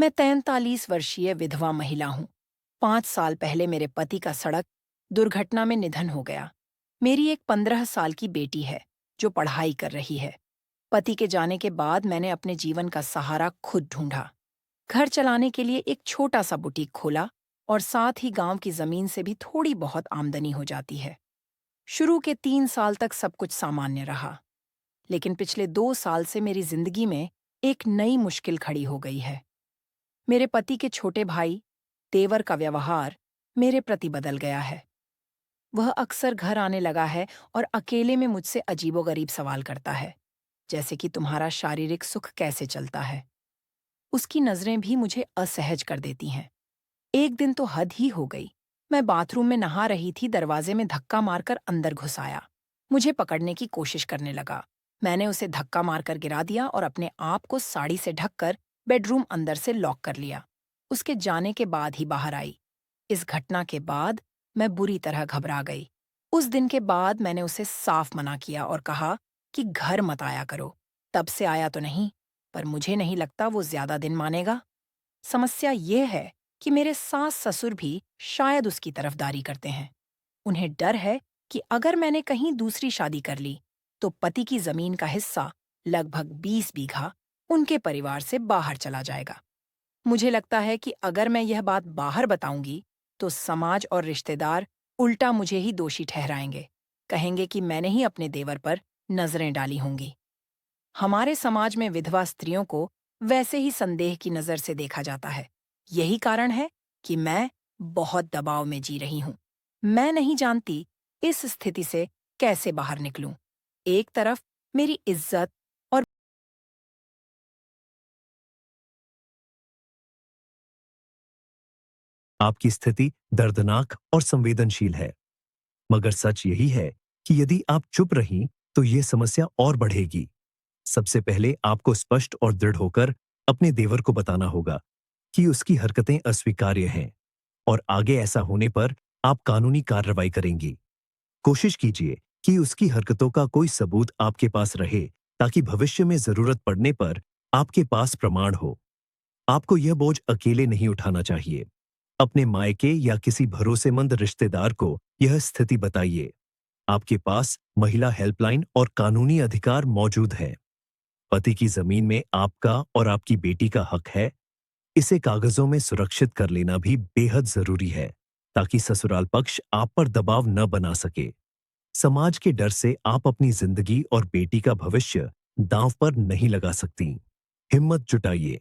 मैं 43 वर्षीय विधवा महिला हूँ। 5 साल पहले मेरे पति का सड़क दुर्घटना में निधन हो गया। मेरी एक 15 साल की बेटी है जो पढ़ाई कर रही है। पति के जाने के बाद मैंने अपने जीवन का सहारा खुद ढूंढा। घर चलाने के लिए एक छोटा सा बुटीक खोला और साथ ही गांव की जमीन से भी थोड़ी बहुत आमदनी हो जाती है। शुरू के 3 साल तक सब कुछ सामान्य रहा, लेकिन पिछले 2 साल से मेरी जिंदगी में एक नई मुश्किल खड़ी हो गई है। मेरे पति के छोटे भाई देवर का व्यवहार मेरे प्रति बदल गया है। वह अक्सर घर आने लगा है और अकेले में मुझसे अजीबोगरीब सवाल करता है, जैसे कि तुम्हारा शारीरिक सुख कैसे चलता है। उसकी नजरें भी मुझे असहज कर देती हैं। एक दिन तो हद ही हो गई। मैं बाथरूम में नहा रही थी, दरवाजे में धक्का मारकर अंदर घुस आया। मुझे पकड़ने की कोशिश करने लगा। मैंने उसे धक्का मारकर गिरा दिया और अपने आप को साड़ी से ढककर बेडरूम अंदर से लॉक कर लिया। उसके जाने के बाद ही बाहर आई। इस घटना के बाद मैं बुरी तरह घबरा गई। उस दिन के बाद मैंने उसे साफ मना किया और कहा कि घर मत आया करो। तब से आया तो नहीं, पर मुझे नहीं लगता वो ज्यादा दिन मानेगा। समस्या ये है कि मेरे सास ससुर भी शायद उसकी तरफदारी करते हैं। उन्हें डर है कि अगर मैंने कहीं दूसरी शादी कर ली तो पति की जमीन का हिस्सा, लगभग 20 बीघा, उनके परिवार से बाहर चला जाएगा। मुझे लगता है कि अगर मैं यह बात बाहर बताऊंगी तो समाज और रिश्तेदार उल्टा मुझे ही दोषी ठहराएंगे। कहेंगे कि मैंने ही अपने देवर पर नजरें डाली होंगी। हमारे समाज में विधवा स्त्रियों को वैसे ही संदेह की नजर से देखा जाता है। यही कारण है कि मैं बहुत दबाव में जी रही हूँ। मैं नहीं जानती इस स्थिति से कैसे बाहर निकलूं। एक तरफ मेरी इज्जत और आपकी स्थिति दर्दनाक और संवेदनशील है, मगर सच यही है कि यदि आप चुप रहीं, तो ये समस्या और बढ़ेगी। सबसे पहले आपको स्पष्ट और दृढ़ होकर अपने देवर को बताना होगा कि उसकी हरकतें अस्वीकार्य हैं और आगे ऐसा होने पर आप कानूनी कार्रवाई करेंगी। कोशिश कीजिए कि उसकी हरकतों का कोई सबूत आपके पास रहे, ताकि भविष्य में जरूरत पड़ने पर आपके पास प्रमाण हो। आपको यह बोझ अकेले नहीं उठाना चाहिए। अपने मायके या किसी भरोसेमंद रिश्तेदार को यह स्थिति बताइए। आपके पास महिला हेल्पलाइन और कानूनी अधिकार मौजूद है। पति की जमीन में आपका और आपकी बेटी का हक है। इसे कागजों में सुरक्षित कर लेना भी बेहद जरूरी है, ताकि ससुराल पक्ष आप पर दबाव न बना सके। समाज के डर से आप अपनी जिंदगी और बेटी का भविष्य दांव पर नहीं लगा सकती। हिम्मत जुटाइए